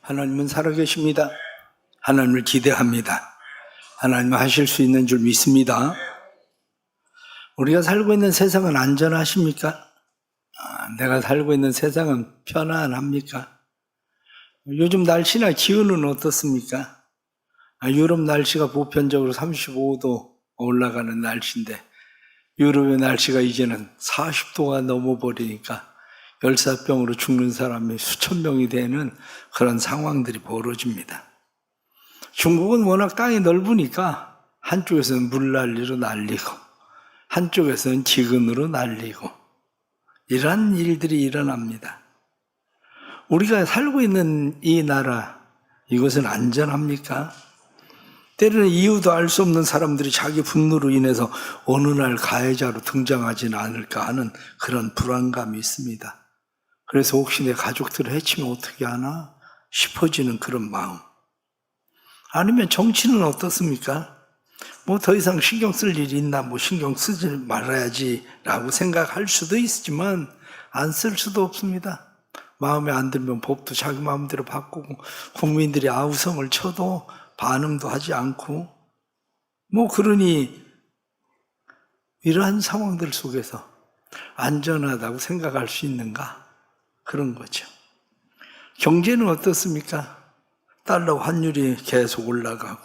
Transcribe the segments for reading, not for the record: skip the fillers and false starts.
하나님은 살아계십니다. 하나님을 기대합니다. 하나님은 하실 수 있는 줄 믿습니다. 우리가 살고 있는 세상은 안전하십니까? 내가 살고 있는 세상은 편안합니까? 요즘 날씨나 기온은 어떻습니까? 유럽 날씨가 보편적으로 35도 올라가는 날씨인데 유럽의 날씨가 이제는 40도가 넘어버리니까 열사병으로 죽는 사람이 수천 명이 되는 그런 상황들이 벌어집니다. 중국은 워낙 땅이 넓으니까 한쪽에서는 물난리로 날리고 한쪽에서는 기근으로 날리고 이러한 일들이 일어납니다. 우리가 살고 있는 이 나라, 이것은 안전합니까? 때로는 이유도 알 수 없는 사람들이 자기 분노로 인해서 어느 날 가해자로 등장하지는 않을까 하는 그런 불안감이 있습니다. 그래서 혹시 내 가족들을 해치면 어떻게 하나 싶어지는 그런 마음. 아니면 정치는 어떻습니까? 더 이상 신경 쓸 일이 있나, 신경 쓰지 말아야지 라고 생각할 수도 있지만 안 쓸 수도 없습니다. 마음에 안 들면 법도 자기 마음대로 바꾸고 국민들이 아우성을 쳐도 반응도 하지 않고 그러니 이러한 상황들 속에서 안전하다고 생각할 수 있는가? 그런 거죠. 경제는 어떻습니까? 달러 환율이 계속 올라가고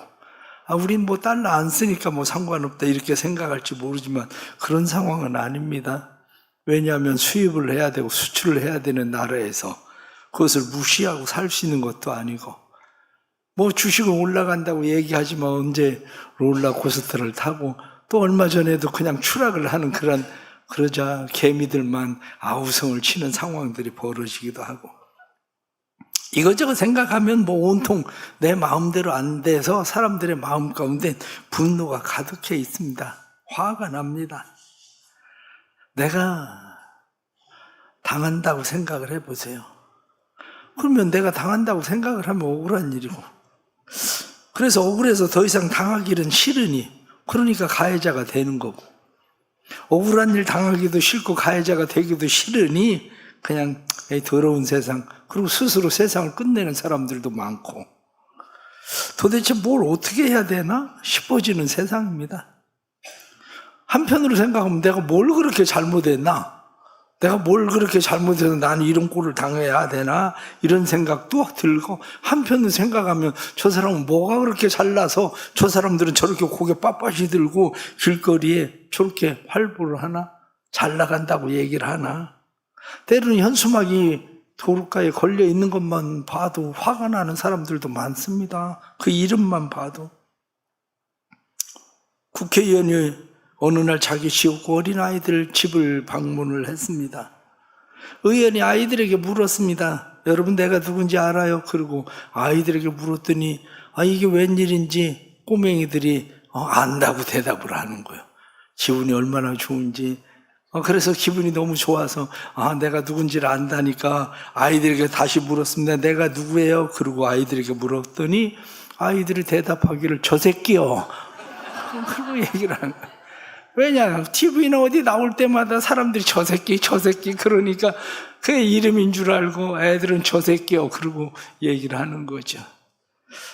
우린 달러 안 쓰니까 상관없다 이렇게 생각할지 모르지만 그런 상황은 아닙니다. 왜냐하면 수입을 해야 되고 수출을 해야 되는 나라에서 그것을 무시하고 살 수 있는 것도 아니고 주식은 올라간다고 얘기하지만 언제 롤러코스터를 타고 또 얼마 전에도 그냥 추락을 하는 그러자 개미들만 아우성을 치는 상황들이 벌어지기도 하고 이것저것 생각하면 온통 내 마음대로 안 돼서 사람들의 마음 가운데 분노가 가득해 있습니다. 화가 납니다. 내가 당한다고 생각을 해보세요. 그러면 내가 당한다고 생각을 하면 억울한 일이고 그래서 억울해서 더 이상 당하기는 싫으니 그러니까 가해자가 되는 거고 억울한 일 당하기도 싫고 가해자가 되기도 싫으니 그냥 더러운 세상 그리고 스스로 세상을 끝내는 사람들도 많고 도대체 뭘 어떻게 해야 되나 싶어지는 세상입니다. 한편으로 생각하면 내가 뭘 그렇게 잘못했나? 내가 뭘 그렇게 잘못해서 나는 이런 꼴을 당해야 되나? 이런 생각도 들고 한편으로 생각하면 저 사람은 뭐가 그렇게 잘나서 저 사람들은 저렇게 고개 빳빳이 들고 길거리에 저렇게 활보를 하나? 잘 나간다고 얘기를 하나? 때로는 현수막이 도로가에 걸려 있는 것만 봐도 화가 나는 사람들도 많습니다. 그 이름만 봐도. 국회의원이 어느 날 자기 지역구 어린아이들 집을 방문을 했습니다. 의원이 아이들에게 물었습니다. 여러분 내가 누군지 알아요? 그리고 아이들에게 물었더니 이게 웬일인지 꼬맹이들이 안다고 대답을 하는 거예요. 기분이 얼마나 좋은지. 그래서 기분이 너무 좋아서 내가 누군지를 안다니까 아이들에게 다시 물었습니다. 내가 누구예요? 그리고 아이들에게 물었더니 아이들이 대답하기를 저 새끼요. 그리고 얘기를 하는 거예요. 왜냐? TV나 어디 나올 때마다 사람들이 저 새끼 그러니까 그게 이름인 줄 알고 애들은 저 새끼요 그러고 얘기를 하는 거죠.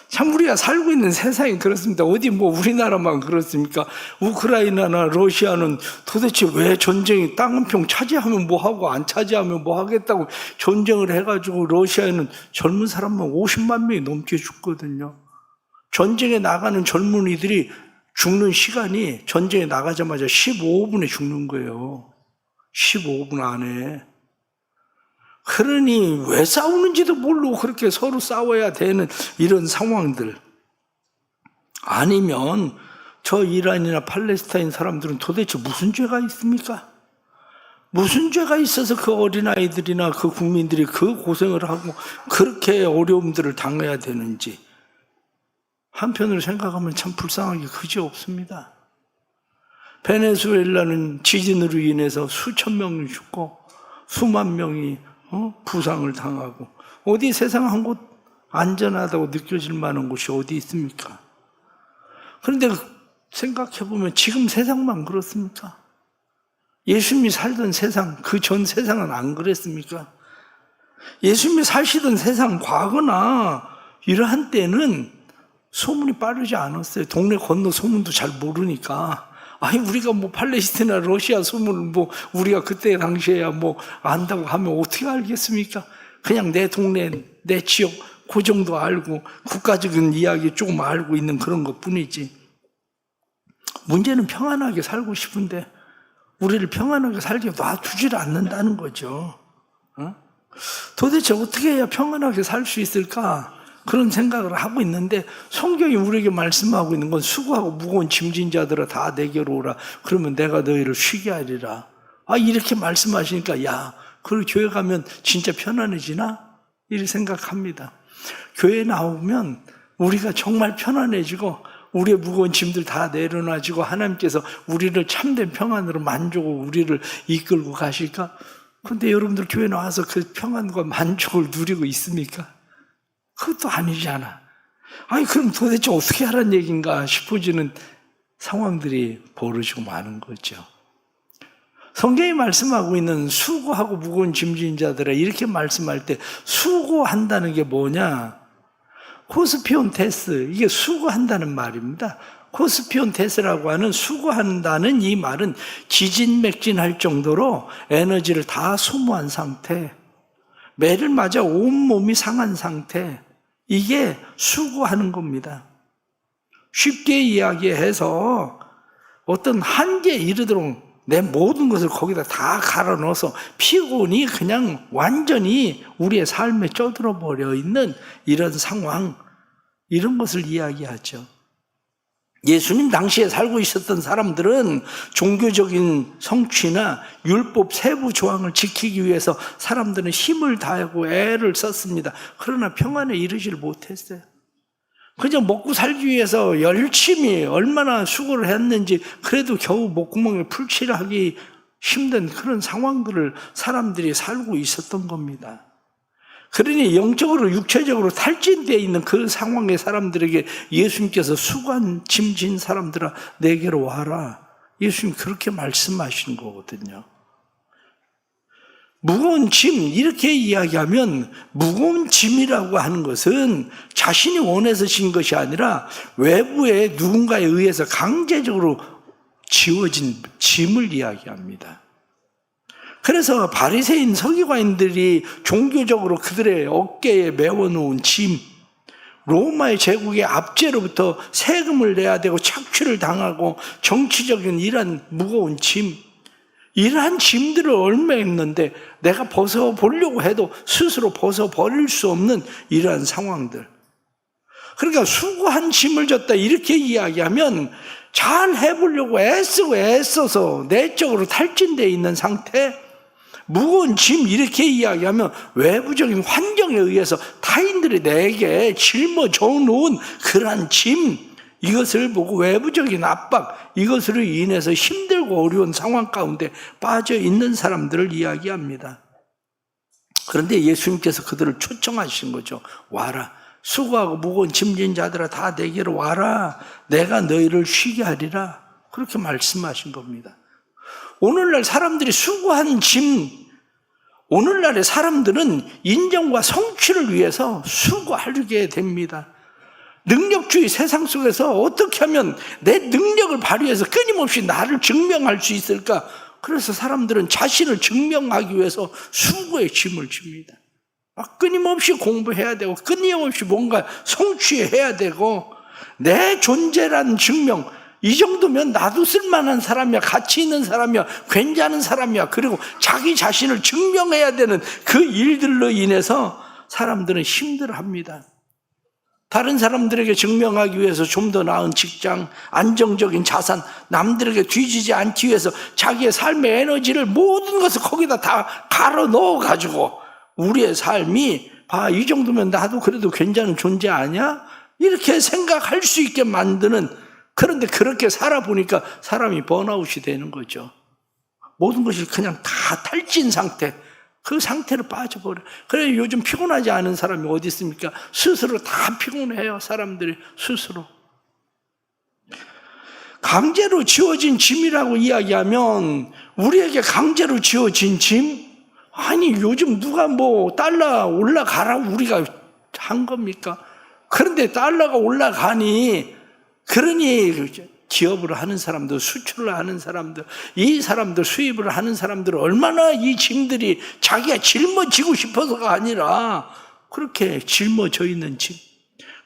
참 우리가 살고 있는 세상이 그렇습니다. 어디 우리나라만 그렇습니까? 우크라이나나 러시아는 도대체 왜 전쟁이 땅 한 평 차지하면 뭐하고 안 차지하면 뭐 하겠다고 전쟁을 해가지고 러시아에는 젊은 사람만 50만 명이 넘게 죽거든요. 전쟁에 나가는 젊은이들이 죽는 시간이 전쟁에 나가자마자 15분에 죽는 거예요. 15분 안에. 그러니 왜 싸우는지도 모르고 그렇게 서로 싸워야 되는 이런 상황들. 아니면 저 이란이나 팔레스타인 사람들은 도대체 무슨 죄가 있습니까? 무슨 죄가 있어서 그 어린아이들이나 그 국민들이 그 고생을 하고 그렇게 어려움들을 당해야 되는지. 한편으로 생각하면 참 불쌍하게 그지없습니다. 베네수엘라는 지진으로 인해서 수천 명이 죽고 수만 명이 부상을 당하고 어디 세상 한 곳 안전하다고 느껴질 만한 곳이 어디 있습니까? 그런데 생각해보면 지금 세상만 그렇습니까? 예수님이 살던 세상, 그 전 세상은 안 그랬습니까? 예수님이 사시던 세상 과거나 이러한 때는 소문이 빠르지 않았어요. 동네 건너 소문도 잘 모르니까. 아니, 우리가 뭐 팔레스티나 러시아 소문을 뭐 우리가 그때 당시에야 뭐 안다고 하면 어떻게 알겠습니까? 그냥 내 동네, 내 지역 그 정도 알고 국가적인 이야기 조금 알고 있는 그런 것 뿐이지. 문제는 평안하게 살고 싶은데 우리를 평안하게 살게 놔두질 않는다는 거죠. 도대체 어떻게 해야 평안하게 살 수 있을까? 그런 생각을 하고 있는데 성경이 우리에게 말씀하고 있는 건 수고하고 무거운 짐진 자들아 다 내게로 오라. 그러면 내가 너희를 쉬게 하리라. 이렇게 말씀하시니까 그리고 교회 가면 진짜 편안해지나? 이렇게 생각합니다. 교회 나오면 우리가 정말 편안해지고 우리의 무거운 짐들 다 내려놔지고 하나님께서 우리를 참된 평안으로 만족하고 우리를 이끌고 가실까? 그런데 여러분들 교회 나와서 그 평안과 만족을 누리고 있습니까? 그것도 아니잖아. 그럼 도대체 어떻게 하라는 얘기인가 싶어지는 상황들이 벌어지고 마는 거죠. 성경이 말씀하고 있는 수고하고 무거운 짐진 자들아 이렇게 말씀할 때 수고한다는 게 뭐냐? 코스피온 테스, 이게 수고한다는 말입니다. 코스피온 테스라고 하는 수고한다는 이 말은 기진맥진할 정도로 에너지를 다 소모한 상태, 매를 맞아 온몸이 상한 상태, 이게 수고하는 겁니다. 쉽게 이야기해서 어떤 한계에 이르도록 내 모든 것을 거기다 다 갈아 넣어서 피곤이 그냥 완전히 우리의 삶에 쪄들어 버려 있는 이런 상황, 이런 것을 이야기하죠. 예수님 당시에 살고 있었던 사람들은 종교적인 성취나 율법 세부 조항을 지키기 위해서 사람들은 힘을 다하고 애를 썼습니다. 그러나 평안에 이르지를 못했어요. 그냥 먹고 살기 위해서 열심히 얼마나 수고를 했는지 그래도 겨우 목구멍에 풀칠하기 힘든 그런 상황들을 사람들이 살고 있었던 겁니다. 그러니 영적으로 육체적으로 탈진되어 있는 그 상황의 사람들에게 예수님께서 수고한 짐진 사람들아 내게로 와라. 예수님 그렇게 말씀하신 거거든요. 무거운 짐 이렇게 이야기하면 무거운 짐이라고 하는 것은 자신이 원해서 진 것이 아니라 외부의 누군가에 의해서 강제적으로 지워진 짐을 이야기합니다. 그래서 바리새인 서기관들이 종교적으로 그들의 어깨에 메워놓은 짐, 로마의 제국의 압제로부터 세금을 내야 되고 착취를 당하고 정치적인 이러한 무거운 짐, 이러한 짐들을 얽매였는데 내가 벗어보려고 해도 스스로 벗어버릴 수 없는 이러한 상황들. 그러니까 수고한 짐을 졌다 이렇게 이야기하면 잘 해보려고 애쓰고 애써서 내적으로 탈진되어 있는 상태, 무거운 짐 이렇게 이야기하면 외부적인 환경에 의해서 타인들이 내게 짊어져 놓은 그러한 짐, 이것을 보고 외부적인 압박, 이것으로 인해서 힘들고 어려운 상황 가운데 빠져 있는 사람들을 이야기합니다. 그런데 예수님께서 그들을 초청하신 거죠. 와라. 수고하고 무거운 짐진 자들아 다 내게로 와라. 내가 너희를 쉬게 하리라. 그렇게 말씀하신 겁니다. 오늘날 사람들이 수고한 짐, 오늘날의 사람들은 인정과 성취를 위해서 수고하게 됩니다. 능력주의 세상 속에서 어떻게 하면 내 능력을 발휘해서 끊임없이 나를 증명할 수 있을까? 그래서 사람들은 자신을 증명하기 위해서 수고의 짐을 집니다. 끊임없이 공부해야 되고 끊임없이 뭔가 성취해야 되고 내 존재라는 증명, 이 정도면 나도 쓸만한 사람이야, 가치 있는 사람이야, 괜찮은 사람이야. 그리고 자기 자신을 증명해야 되는 그 일들로 인해서 사람들은 힘들어합니다. 다른 사람들에게 증명하기 위해서 좀 더 나은 직장, 안정적인 자산, 남들에게 뒤지지 않기 위해서 자기의 삶의 에너지를 모든 것을 거기다 다 갈아 넣어가지고 우리의 삶이 이 정도면 나도 그래도 괜찮은 존재 아니야? 이렇게 생각할 수 있게 만드는, 그런데 그렇게 살아보니까 사람이 번아웃이 되는 거죠. 모든 것이 그냥 다 탈진 상태, 그 상태로 빠져버려. 그래 요즘 피곤하지 않은 사람이 어디 있습니까? 스스로 다 피곤해요. 사람들이 스스로. 강제로 지어진 짐이라고 이야기하면 우리에게 강제로 지어진 짐? 아니 요즘 누가 뭐 달러 올라가라고 우리가 한 겁니까? 그런데 달러가 올라가니 그러니 기업을 하는 사람들, 수출을 하는 사람들, 이 사람들 수입을 하는 사람들 얼마나 이 짐들이 자기가 짊어지고 싶어서가 아니라 그렇게 짊어져 있는 짐,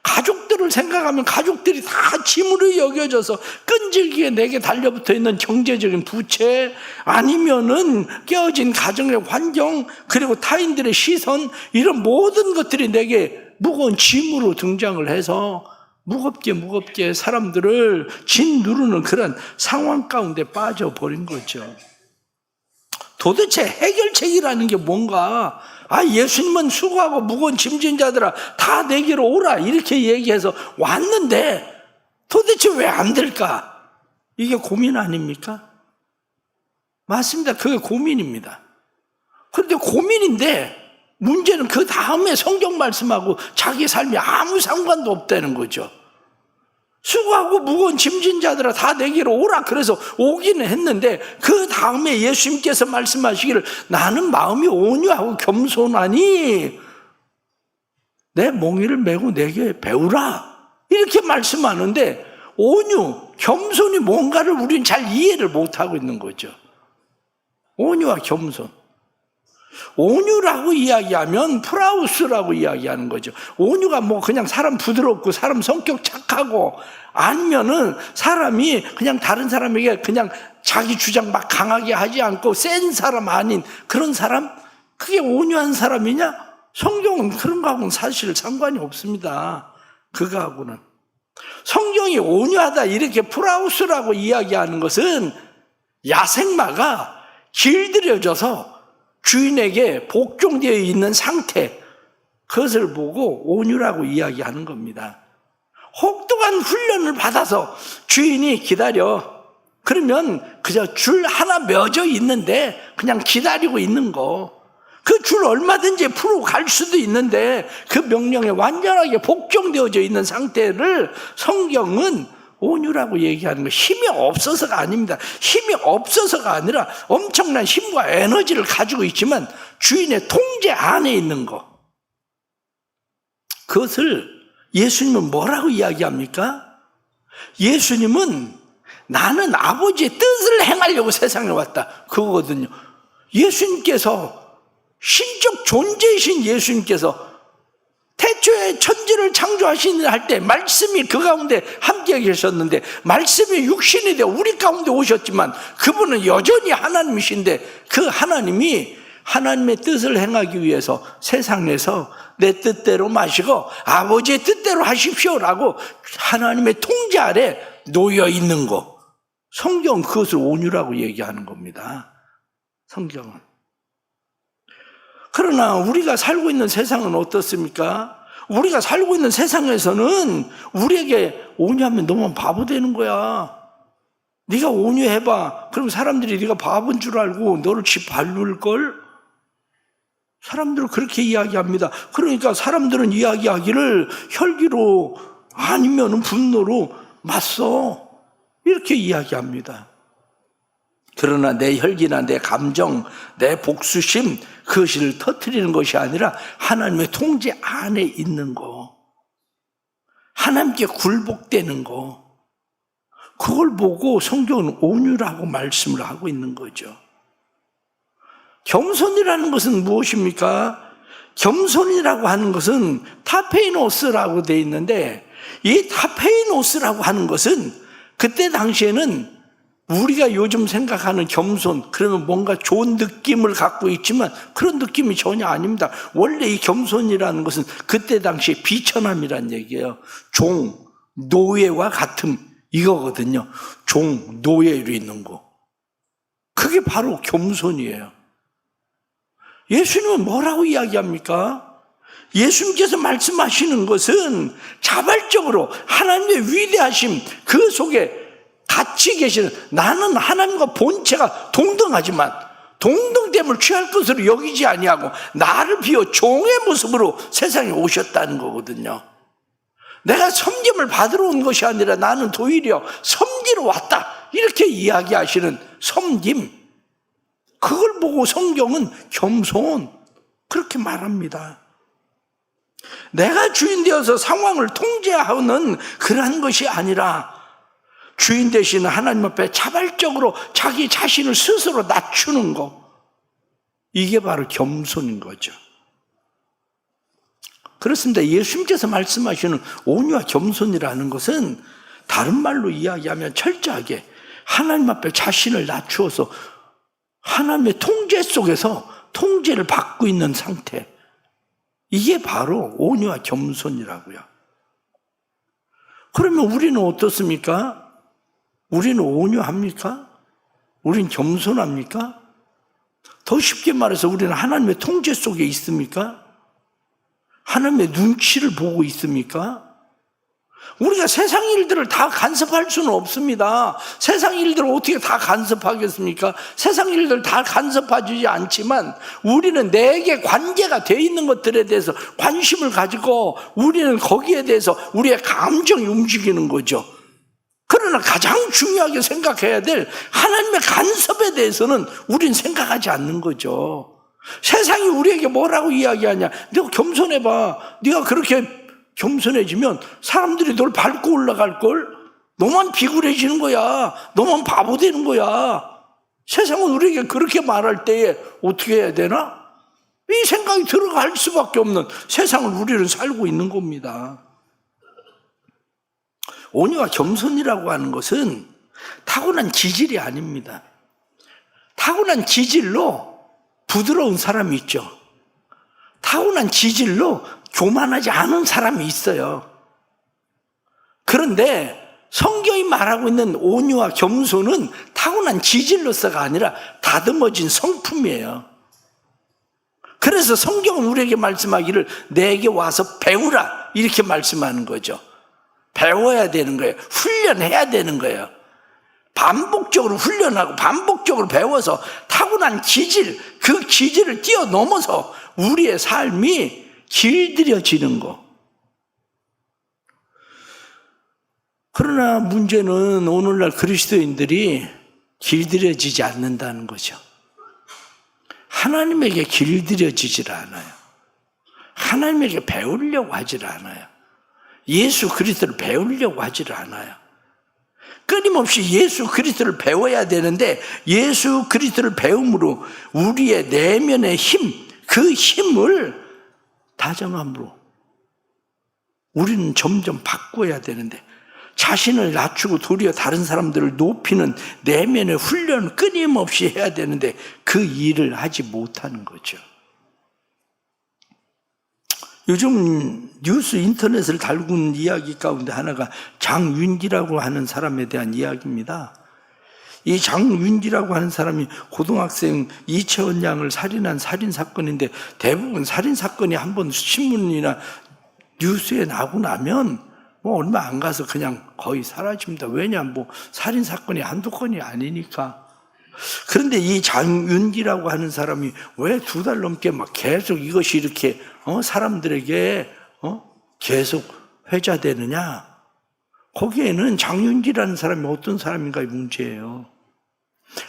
가족들을 생각하면 가족들이 다 짐으로 여겨져서 끈질기게 내게 달려붙어 있는 경제적인 부채, 아니면은 깨어진 가정의 환경, 그리고 타인들의 시선, 이런 모든 것들이 내게 무거운 짐으로 등장을 해서 무겁게 사람들을 짓누르는 그런 상황 가운데 빠져버린 거죠. 도대체 해결책이라는 게 뭔가? 예수님은 수고하고 무거운 짐진 자들아 다 내게로 오라 이렇게 얘기해서 왔는데 도대체 왜 안 될까? 이게 고민 아닙니까? 맞습니다. 그게 고민입니다. 그런데 고민인데 문제는 그 다음에 성경 말씀하고 자기 삶이 아무 상관도 없다는 거죠. 수고하고 무거운 짐진 자들아 다 내게로 오라 그래서 오기는 했는데 그 다음에 예수님께서 말씀하시기를 나는 마음이 온유하고 겸손하니 내 몽이를 메고 내게 배우라 이렇게 말씀하는데 온유, 겸손이 뭔가를 우리는 잘 이해를 못하고 있는 거죠. 온유와 겸손, 온유라고 이야기하면 프라우스라고 이야기하는 거죠. 온유가 뭐 그냥 사람 부드럽고 사람 성격 착하고 아니면은 사람이 그냥 다른 사람에게 그냥 자기 주장 막 강하게 하지 않고 센 사람 아닌 그런 사람? 그게 온유한 사람이냐? 성경은 그런 거하고는 사실 상관이 없습니다. 그거하고는. 성경이 온유하다 이렇게 프라우스라고 이야기하는 것은 야생마가 길들여져서 주인에게 복종되어 있는 상태, 그것을 보고 온유라고 이야기하는 겁니다. 혹독한 훈련을 받아서 주인이 기다려. 그러면 그저 줄 하나 맺어 있는데 그냥 기다리고 있는 거. 그 줄 얼마든지 풀고 갈 수도 있는데 그 명령에 완전하게 복종되어져 있는 상태를 성경은 온유라고 얘기하는 거. 힘이 없어서가 아닙니다. 힘이 없어서가 아니라 엄청난 힘과 에너지를 가지고 있지만 주인의 통제 안에 있는 거. 그것을 예수님은 뭐라고 이야기합니까? 예수님은 나는 아버지의 뜻을 행하려고 세상에 왔다. 그거거든요. 예수님께서 신적 존재이신 예수님께서 태초에 천지를 창조하시는 할 때 말씀이 그 가운데 함께 계셨는데 말씀이 육신이 되어 우리 가운데 오셨지만 그분은 여전히 하나님이신데 그 하나님이 하나님의 뜻을 행하기 위해서 세상에서 내 뜻대로 마시고 아버지의 뜻대로 하십시오라고 하나님의 통제 아래 놓여 있는 거. 성경은 그것을 온유라고 얘기하는 겁니다. 성경은. 그러나 우리가 살고 있는 세상은 어떻습니까? 우리가 살고 있는 세상에서는 우리에게 온유하면 너만 바보 되는 거야. 네가 온유해봐. 그럼 사람들이 네가 바보인 줄 알고 너를 짓밟을걸? 사람들은 그렇게 이야기합니다. 그러니까 사람들은 이야기하기를 혈기로 아니면 분노로 맞서 이렇게 이야기합니다. 그러나 내 혈기나 내 감정, 내 복수심, 그것을 터뜨리는 것이 아니라 하나님의 통제 안에 있는 거, 하나님께 굴복되는 거, 그걸 보고 성경은 온유라고 말씀을 하고 있는 거죠. 겸손이라는 것은 무엇입니까? 겸손이라고 하는 것은 타페이노스라고 되어 있는데 이 타페이노스라고 하는 것은 그때 당시에는 우리가 요즘 생각하는 겸손, 그러면 뭔가 좋은 느낌을 갖고 있지만 그런 느낌이 전혀 아닙니다. 원래 이 겸손이라는 것은 그때 당시에 비천함이란 얘기예요. 종, 노예와 같음 이거거든요. 종, 노예로 있는 거. 그게 바로 겸손이에요. 예수님은 뭐라고 이야기합니까? 예수님께서 말씀하시는 것은 자발적으로 하나님의 위대하심 그 속에 같이 계시는, 나는 하나님과 본체가 동등하지만 동등됨을 취할 것으로 여기지 아니하고 나를 비워 종의 모습으로 세상에 오셨다는 거거든요. 내가 섬김을 받으러 온 것이 아니라 나는 도리어 섬기러 왔다 이렇게 이야기하시는 섬김, 그걸 보고 성경은 겸손 그렇게 말합니다. 내가 주인 되어서 상황을 통제하는 그러한 것이 아니라 주인 되시는 하나님 앞에 자발적으로 자기 자신을 스스로 낮추는 것, 이게 바로 겸손인 거죠. 그렇습니다. 예수님께서 말씀하시는 온유와 겸손이라는 것은 다른 말로 이야기하면 철저하게 하나님 앞에 자신을 낮추어서 하나님의 통제 속에서 통제를 받고 있는 상태, 이게 바로 온유와 겸손이라고요. 그러면 우리는 어떻습니까? 우리는 온유합니까? 우리는 겸손합니까? 더 쉽게 말해서 우리는 하나님의 통제 속에 있습니까? 하나님의 눈치를 보고 있습니까? 우리가 세상 일들을 다 간섭할 수는 없습니다. 세상 일들을 어떻게 다 간섭하겠습니까? 세상 일들 다 간섭하지 않지만 우리는 내게 관계가 돼 있는 것들에 대해서 관심을 가지고 우리는 거기에 대해서 우리의 감정이 움직이는 거죠. 그러나 가장 중요하게 생각해야 될 하나님의 간섭에 대해서는 우리는 생각하지 않는 거죠. 세상이 우리에게 뭐라고 이야기하냐? 네가 겸손해봐. 네가 그렇게 겸손해지면 사람들이 널 밟고 올라갈걸? 너만 비굴해지는 거야. 너만 바보 되는 거야. 세상은 우리에게 그렇게 말할 때에 어떻게 해야 되나? 이 생각이 들어갈 수밖에 없는 세상을 우리는 살고 있는 겁니다. 온유와 겸손이라고 하는 것은 타고난 기질이 아닙니다. 타고난 기질로 부드러운 사람이 있죠. 타고난 기질로 교만하지 않은 사람이 있어요. 그런데 성경이 말하고 있는 온유와 겸손은 타고난 기질로서가 아니라 다듬어진 성품이에요. 그래서 성경은 우리에게 말씀하기를 내게 와서 배우라 이렇게 말씀하는 거죠. 배워야 되는 거예요. 훈련해야 되는 거예요. 반복적으로 훈련하고 반복적으로 배워서 타고난 기질, 그 기질을 뛰어넘어서 우리의 삶이 길들여지는 거. 그러나 문제는 오늘날 그리스도인들이 길들여지지 않는다는 거죠. 하나님에게 길들여지질 않아요. 하나님에게 배우려고 하질 않아요. 예수 그리스도를 배우려고 하질 않아요. 끊임없이 예수 그리스도를 배워야 되는데 예수 그리스도를 배움으로 우리의 내면의 힘, 그 힘을 다정함으로 우리는 점점 바꿔야 되는데 자신을 낮추고 도리어 다른 사람들을 높이는 내면의 훈련을 끊임없이 해야 되는데 그 일을 하지 못하는 거죠. 요즘 뉴스 인터넷을 달군 이야기 가운데 하나가 장윤기라고 하는 사람에 대한 이야기입니다. 이 장윤기라고 하는 사람이 고등학생 이채원 양을 살인한 살인사건인데 대부분 살인사건이 한번 신문이나 뉴스에 나고 나면 뭐 얼마 안 가서 그냥 거의 사라집니다. 왜냐하면 뭐 살인사건이 한두 건이 아니니까. 그런데 이 장윤기라고 하는 사람이 왜 2달 넘게 막 계속 이것이 이렇게 사람들에게 계속 회자되느냐? 거기에는 장윤기라는 사람이 어떤 사람인가의 문제예요.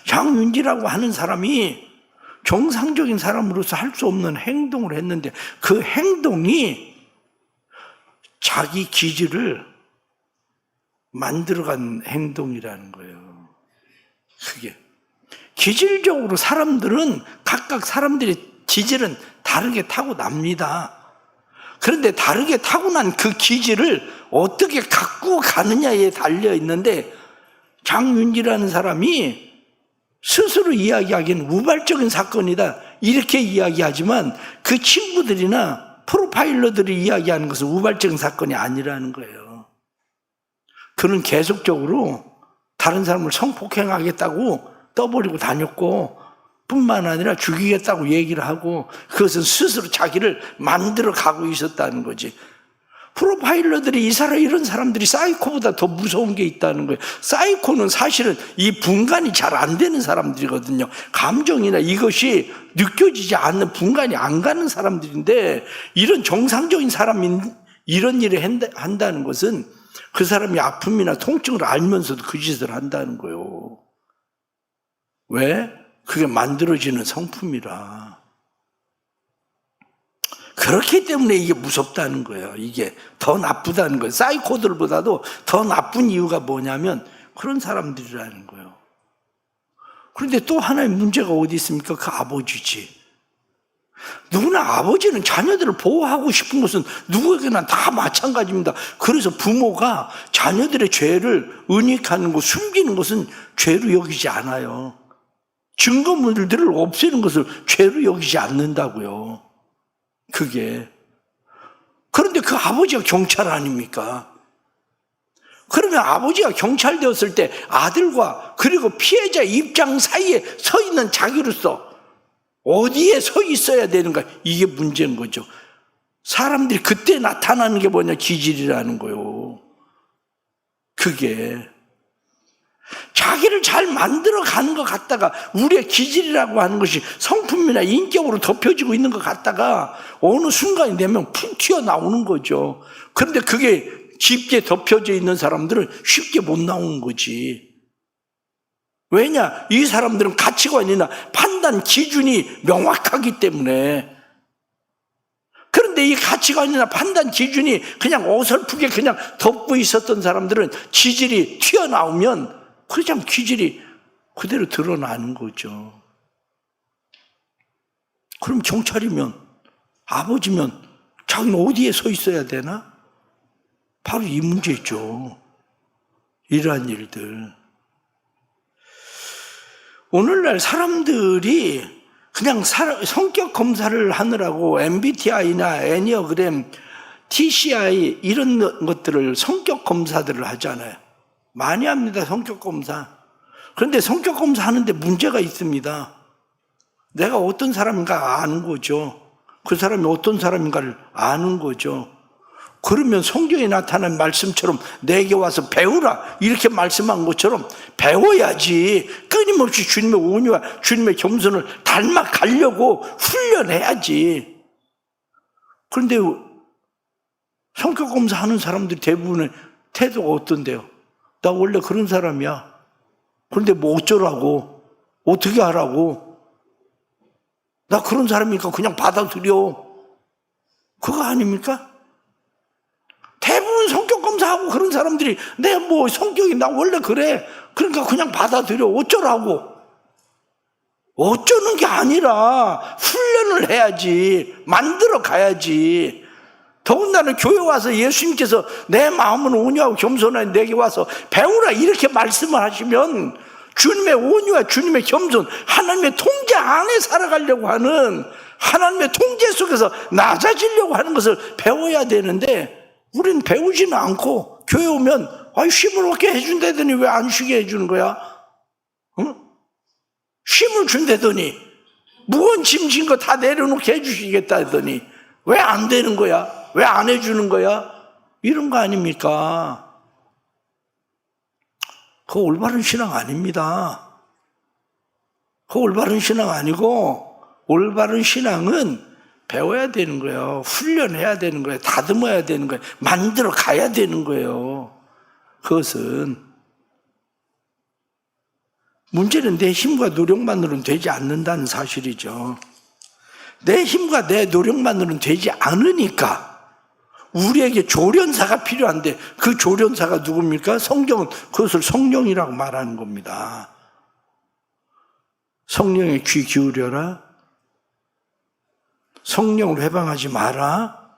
장윤기라고 하는 사람이 정상적인 사람으로서 할 수 없는 행동을 했는데 그 행동이 자기 기질을 만들어간 행동이라는 거예요. 그게 기질적으로 사람들은 각각 사람들의 기질은 다르게 타고납니다. 그런데 다르게 타고난 그 기질을 어떻게 갖고 가느냐에 달려 있는데 장윤기라는 사람이 스스로 이야기하기는 우발적인 사건이다 이렇게 이야기하지만 그 친구들이나 프로파일러들이 이야기하는 것은 우발적인 사건이 아니라는 거예요. 그는 계속적으로 다른 사람을 성폭행하겠다고 떠버리고 다녔고 뿐만 아니라 죽이겠다고 얘기를 하고 그것은 스스로 자기를 만들어 가고 있었다는 거지. 프로파일러들이 이런 사람들이 사이코보다 더 무서운 게 있다는 거예요. 사이코는 사실은 이 분간이 잘 안 되는 사람들이거든요. 감정이나 이것이 느껴지지 않는 분간이 안 가는 사람들인데 이런 정상적인 사람이 이런 일을 한다는 것은 그 사람이 아픔이나 통증을 알면서도 그 짓을 한다는 거예요. 왜? 그게 만들어지는 성품이라. 그렇기 때문에 이게 무섭다는 거예요. 이게 더 나쁘다는 거예요. 사이코들보다도 더 나쁜 이유가 뭐냐면 그런 사람들이라는 거예요. 그런데 또 하나의 문제가 어디 있습니까? 그 아버지지. 누구나 아버지는 자녀들을 보호하고 싶은 것은 누구에게나 다 마찬가지입니다. 그래서 부모가 자녀들의 죄를 은닉하는 것, 숨기는 것은 죄로 여기지 않아요. 증거물들을 없애는 것을 죄로 여기지 않는다고요. 그게. 그런데 그 아버지가 경찰 아닙니까? 그러면 아버지가 경찰 되었을 때 아들과 그리고 피해자 입장 사이에 서 있는 자기로서 어디에 서 있어야 되는가? 이게 문제인 거죠. 사람들이 그때 나타나는 게 뭐냐? 기질이라는 거요. 그게. 자기를 잘 만들어 가는 것 같다가 우리의 기질이라고 하는 것이 성품이나 인격으로 덮여지고 있는 것 같다가 어느 순간이 되면 푹 튀어나오는 거죠. 그런데 그게 깊게 덮여져 있는 사람들은 쉽게 못 나오는 거지. 왜냐? 이 사람들은 가치관이나 판단 기준이 명확하기 때문에. 그런데 이 가치관이나 판단 기준이 그냥 어설프게 그냥 덮고 있었던 사람들은 기질이 튀어나오면 그냥 기질이 그대로 드러나는 거죠. 그럼 경찰이면, 아버지면 자기는 어디에 서 있어야 되나? 바로 이 문제죠. 이러한 일들. 오늘날 사람들이 그냥 성격 검사를 하느라고 MBTI나 애니어그램, TCI 이런 것들을 성격 검사들을 하잖아요. 많이 합니다, 성격 검사. 그런데 성격 검사 하는데 문제가 있습니다. 내가 어떤 사람인가 아는 거죠. 그 사람이 어떤 사람인가를 아는 거죠. 그러면 성경에 나타난 말씀처럼 내게 와서 배우라 이렇게 말씀한 것처럼 배워야지. 끊임없이 주님의 온유와 주님의 겸손을 닮아가려고 훈련해야지. 그런데 성격 검사하는 사람들이 대부분의 태도가 어떤데요? 나 원래 그런 사람이야. 그런데 뭐 어쩌라고? 어떻게 하라고? 나 그런 사람이니까 그냥 받아들여. 그거 아닙니까? 대부분 성격 검사하고 그런 사람들이 내 뭐 성격이 나 원래 그래. 그러니까 그냥 받아들여. 어쩌라고? 어쩌는 게 아니라 훈련을 해야지. 만들어 가야지. 더군다나 교회 와서 예수님께서 내 마음은 온유하고 겸손하니 내게 와서 배우라 이렇게 말씀을 하시면 주님의 온유와 주님의 겸손, 하나님의 통제 안에 살아가려고 하는, 하나님의 통제 속에서 낮아지려고 하는 것을 배워야 되는데 우리는 배우지는 않고 교회 오면 쉼을 얻게 해준다더니 왜 안 쉬게 해주는 거야? 응? 쉼을 준다더니 무거운 짐진 거 다 내려놓게 해주시겠다 하더니 왜 안 되는 거야? 왜 안 해주는 거야? 이런 거 아닙니까? 그거 올바른 신앙 아닙니다. 그거 올바른 신앙 아니고 올바른 신앙은 배워야 되는 거예요. 훈련해야 되는 거예요. 다듬어야 되는 거예요. 만들어 가야 되는 거예요. 그것은 문제는 내 힘과 노력만으로는 되지 않는다는 사실이죠. 내 힘과 내 노력만으로는 되지 않으니까 우리에게 조련사가 필요한데 그 조련사가 누굽니까? 성경은 그것을 성령이라고 말하는 겁니다. 성령에 귀 기울여라. 성령을 회방하지 마라.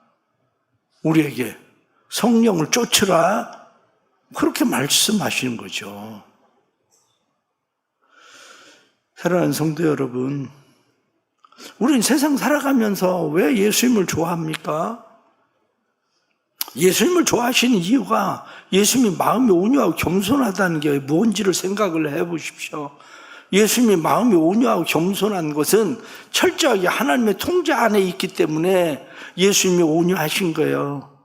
우리에게 성령을 쫓으라. 그렇게 말씀하시는 거죠. 사랑하는 성도 여러분, 우리는 세상 살아가면서 왜 예수님을 좋아합니까? 예수님을 좋아하시는 이유가 예수님이 마음이 온유하고 겸손하다는 게 뭔지를 생각을 해보십시오. 예수님이 마음이 온유하고 겸손한 것은 철저하게 하나님의 통제 안에 있기 때문에 예수님이 온유하신 거예요.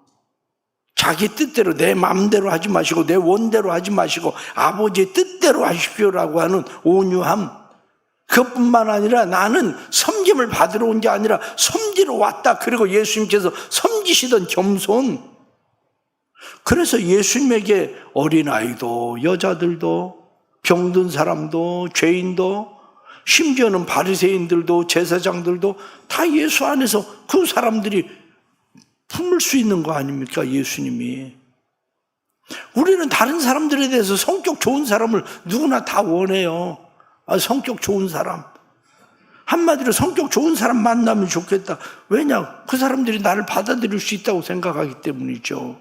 자기 뜻대로 내 마음대로 하지 마시고 내 원대로 하지 마시고 아버지의 뜻대로 하십시오라고 하는 온유함. 그것뿐만 아니라 나는 섬김을 받으러 온 게 아니라 섬기러 왔다. 그리고 예수님께서 섬기시던 겸손. 그래서 예수님에게 어린아이도 여자들도 병든 사람도 죄인도 심지어는 바리새인들도 제사장들도 다 예수 안에서 그 사람들이 품을 수 있는 거 아닙니까? 예수님이. 우리는 다른 사람들에 대해서 성격 좋은 사람을 누구나 다 원해요. 성격 좋은 사람. 한마디로 성격 좋은 사람 만나면 좋겠다. 왜냐? 그 사람들이 나를 받아들일 수 있다고 생각하기 때문이죠.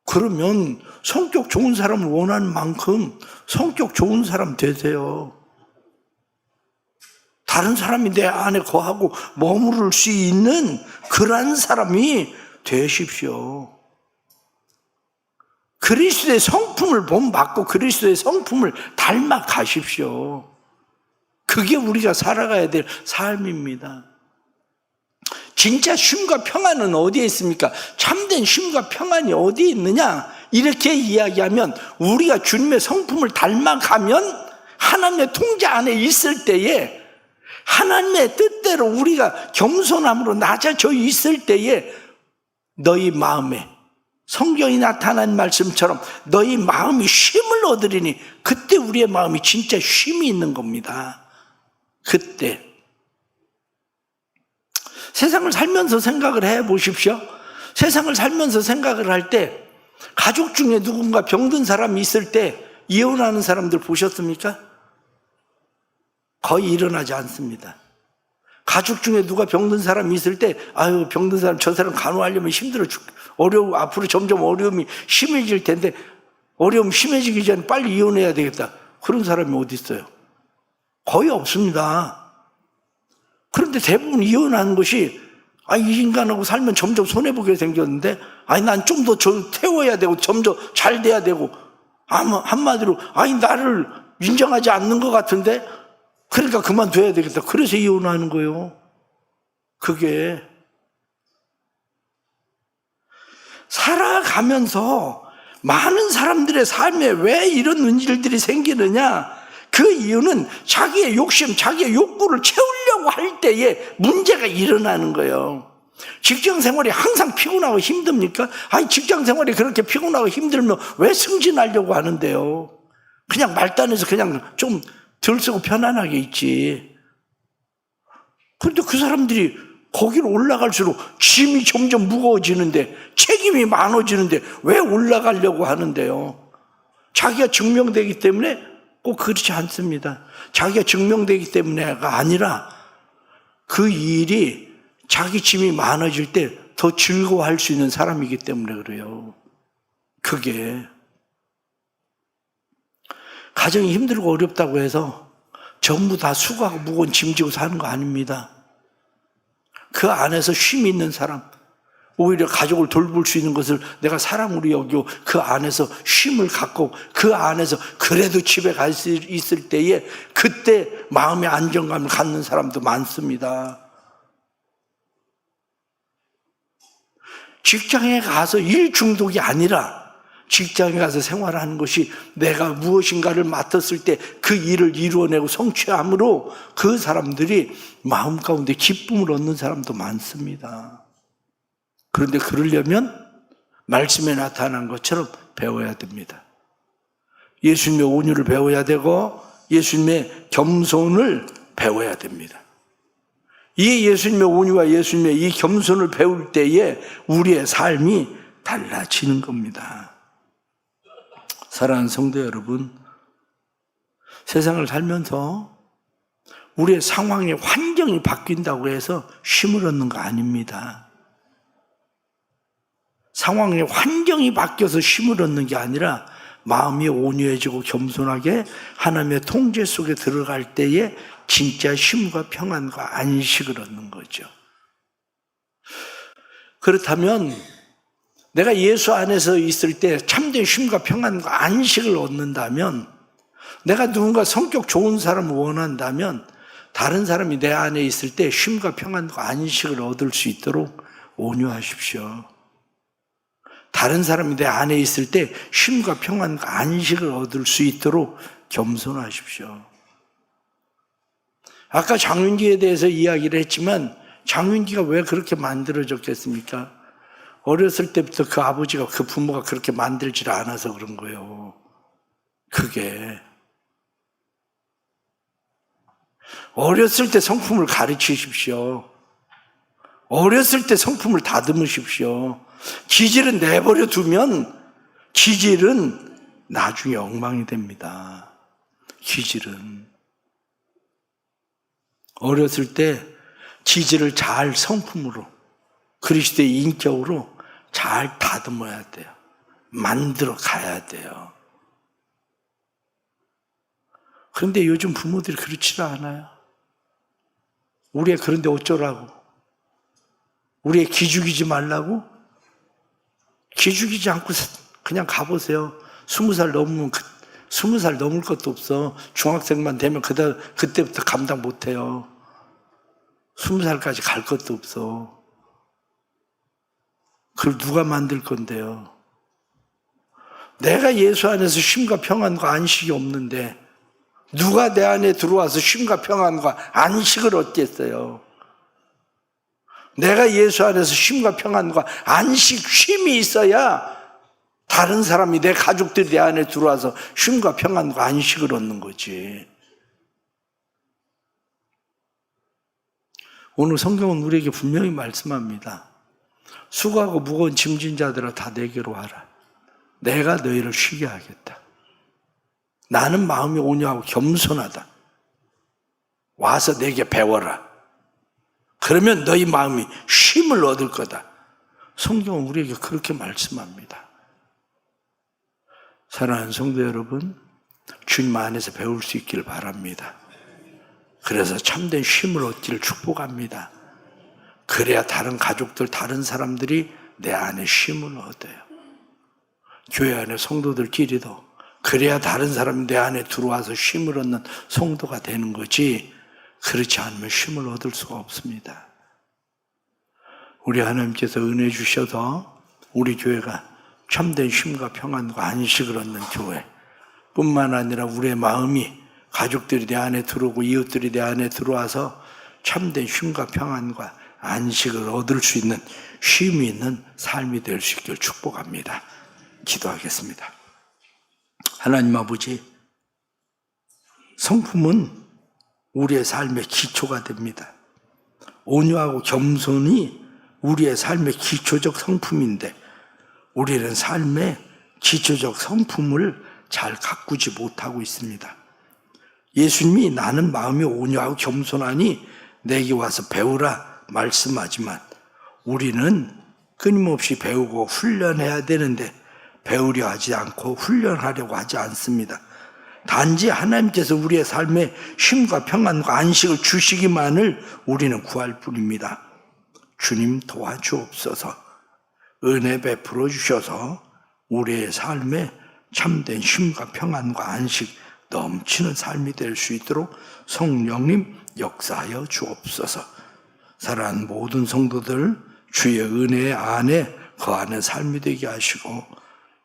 그러면 성격 좋은 사람을 원하는 만큼 성격 좋은 사람 되세요. 다른 사람이 내 안에 거하고 머무를 수 있는 그러한 사람이 되십시오. 그리스도의 성품을 본받고 그리스도의 성품을 닮아 가십시오. 그게 우리가 살아가야 될 삶입니다. 진짜 쉼과 평안은 어디에 있습니까? 참된 쉼과 평안이 어디에 있느냐? 이렇게 이야기하면 우리가 주님의 성품을 닮아가면 하나님의 통제 안에 있을 때에 하나님의 뜻대로 우리가 겸손함으로 낮아져 있을 때에 너희 마음에 성경이 나타난 말씀처럼 너희 마음이 쉼을 얻으리니 그때 우리의 마음이 진짜 쉼이 있는 겁니다. 그때 세상을 살면서 생각을 해보십시오. 세상을 살면서 생각을 할 때 가족 중에 누군가 병든 사람이 있을 때 이혼하는 사람들 보셨습니까? 거의 일어나지 않습니다. 가족 중에 누가 병든 사람이 있을 때 아유 병든 사람 저 사람 간호하려면 힘들어 어려워 앞으로 점점 어려움이 심해질 텐데 어려움 심해지기 전에 빨리 이혼해야 되겠다. 그런 사람이 어디 있어요? 거의 없습니다. 그런데 대부분 이혼하는 것이 이 인간하고 살면 점점 손해보게 생겼는데 난 좀 더 태워야 되고 점점 잘 돼야 되고 한마디로 나를 인정하지 않는 것 같은데 그러니까 그만둬야 되겠다. 그래서 이혼하는 거예요. 그게 살아가면서 많은 사람들의 삶에 왜 이런 일들이 생기느냐? 그 이유는 자기의 욕심, 자기의 욕구를 채우려고 할 때에 문제가 일어나는 거예요. 직장 생활이 항상 피곤하고 힘듭니까? 직장 생활이 그렇게 피곤하고 힘들면 왜 승진하려고 하는데요? 그냥 말단에서 그냥 좀 덜 쓰고 편안하게 있지. 그런데 그 사람들이 거기로 올라갈수록 짐이 점점 무거워지는데 책임이 많아지는데 왜 올라가려고 하는데요? 자기가 증명되기 때문에 꼭 그렇지 않습니다. 자기가 증명되기 때문에가 아니라 그 일이 자기 짐이 많아질 때 더 즐거워할 수 있는 사람이기 때문에 그래요. 그게 가정이 힘들고 어렵다고 해서 전부 다 수고하고 무거운 짐 지고 사는 거 아닙니다. 그 안에서 쉼이 있는 사람, 오히려 가족을 돌볼 수 있는 것을 내가 사랑으로 여기고 그 안에서 쉼을 갖고 그 안에서 그래도 집에 갈 수 있을 때에 그때 마음의 안정감을 갖는 사람도 많습니다. 직장에 가서 일 중독이 아니라 직장에 가서 생활하는 것이 내가 무엇인가를 맡았을 때 그 일을 이루어내고 성취함으로 그 사람들이 마음 가운데 기쁨을 얻는 사람도 많습니다. 그런데 그러려면 말씀에 나타난 것처럼 배워야 됩니다. 예수님의 온유를 배워야 되고 예수님의 겸손을 배워야 됩니다. 이 예수님의 온유와 예수님의 이 겸손을 배울 때에 우리의 삶이 달라지는 겁니다. 사랑하는 성도 여러분, 세상을 살면서 우리의 상황의 환경이 바뀐다고 해서 쉼을 얻는 거 아닙니다. 상황의 환경이 바뀌어서 쉼을 얻는 게 아니라 마음이 온유해지고 겸손하게 하나님의 통제 속에 들어갈 때에 진짜 쉼과 평안과 안식을 얻는 거죠. 그렇다면 내가 예수 안에서 있을 때 참된 쉼과 평안과 안식을 얻는다면, 내가 누군가 성격 좋은 사람을 원한다면 다른 사람이 내 안에 있을 때 쉼과 평안과 안식을 얻을 수 있도록 온유하십시오. 다른 사람이 내 안에 있을 때 쉼과 평안과 안식을 얻을 수 있도록 겸손하십시오. 아까 장윤기에 대해서 이야기를 했지만 장윤기가 왜 그렇게 만들어졌겠습니까? 어렸을 때부터 그 아버지가, 그 부모가 그렇게 만들질 않아서 그런 거예요. 그게 어렸을 때 성품을 가르치십시오. 어렸을 때 성품을 다듬으십시오. 기질은 내버려 두면 기질은 나중에 엉망이 됩니다. 기질은. 어렸을 때 기질을 잘 성품으로, 그리스도의 인격으로 잘 다듬어야 돼요. 만들어 가야 돼요. 그런데 요즘 부모들이 그렇지를 않아요. 우리 애 그런데 어쩌라고? 우리 애 기죽이지 말라고? 기죽이지 않고 그냥 가보세요. 20살 넘으면 20살 넘을 것도 없어. 중학생만 되면 그때부터 감당 못해요. 20살까지 갈 것도 없어. 그걸 누가 만들 건데요? 내가 예수 안에서 쉼과 평안과 안식이 없는데 누가 내 안에 들어와서 쉼과 평안과 안식을 얻겠어요? 내가 예수 안에서 쉼과 평안과 안식, 쉼이 있어야 다른 사람이, 내 가족들이 내 안에 들어와서 쉼과 평안과 안식을 얻는 거지. 오늘 성경은 우리에게 분명히 말씀합니다. 수고하고 무거운 짐진 자들아 다 내게로 와라. 내가 너희를 쉬게 하겠다. 나는 마음이 온유하고 겸손하다. 와서 내게 배워라. 그러면 너희 마음이 쉼을 얻을 거다. 성경은 우리에게 그렇게 말씀합니다. 사랑하는 성도 여러분, 주님 안에서 배울 수 있기를 바랍니다. 그래서 참된 쉼을 얻기를 축복합니다. 그래야 다른 가족들, 다른 사람들이 내 안에 쉼을 얻어요. 교회 안에 성도들끼리도 그래야 다른 사람이 내 안에 들어와서 쉼을 얻는 성도가 되는 거지, 그렇지 않으면 쉼을 얻을 수가 없습니다. 우리 하나님께서 은혜 주셔서 우리 교회가 참된 쉼과 평안과 안식을 얻는 교회 뿐만 아니라 우리의 마음이 가족들이 내 안에 들어오고 이웃들이 내 안에 들어와서 참된 쉼과 평안과 안식을 얻을 수 있는 쉼이 있는 삶이 될 수 있기를 축복합니다. 기도하겠습니다. 하나님 아버지, 성품은 우리의 삶의 기초가 됩니다. 온유하고 겸손이 우리의 삶의 기초적 성품인데 우리는 삶의 기초적 성품을 잘 가꾸지 못하고 있습니다. 예수님이 나는 마음이 온유하고 겸손하니 내게 와서 배우라 말씀하지만 우리는 끊임없이 배우고 훈련해야 되는데 배우려 하지 않고 훈련하려고 하지 않습니다. 단지 하나님께서 우리의 삶에 쉼과 평안과 안식을 주시기만을 우리는 구할 뿐입니다. 주님 도와주옵소서. 은혜 베풀어 주셔서 우리의 삶에 참된 쉼과 평안과 안식 넘치는 삶이 될 수 있도록 성령님 역사하여 주옵소서. 사랑하는 모든 성도들 주의 은혜 안에 거하는 삶이 되게 하시고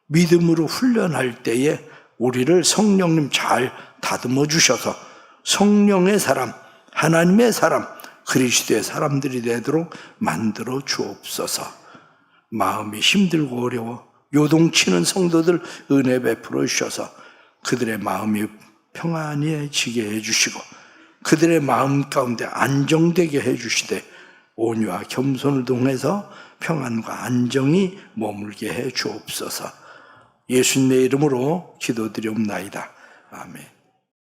믿음으로 훈련할 때에 우리를 성령님 잘 다듬어 주셔서 성령의 사람, 하나님의 사람, 그리스도의 사람들이 되도록 만들어 주옵소서. 마음이 힘들고 어려워 요동치는 성도들 은혜 베풀어 주셔서 그들의 마음이 평안해지게 해주시고 그들의 마음 가운데 안정되게 해주시되 온유와 겸손을 통해서 평안과 안정이 머물게 해 주옵소서. 예수님의 이름으로 기도드리옵나이다. 아멘.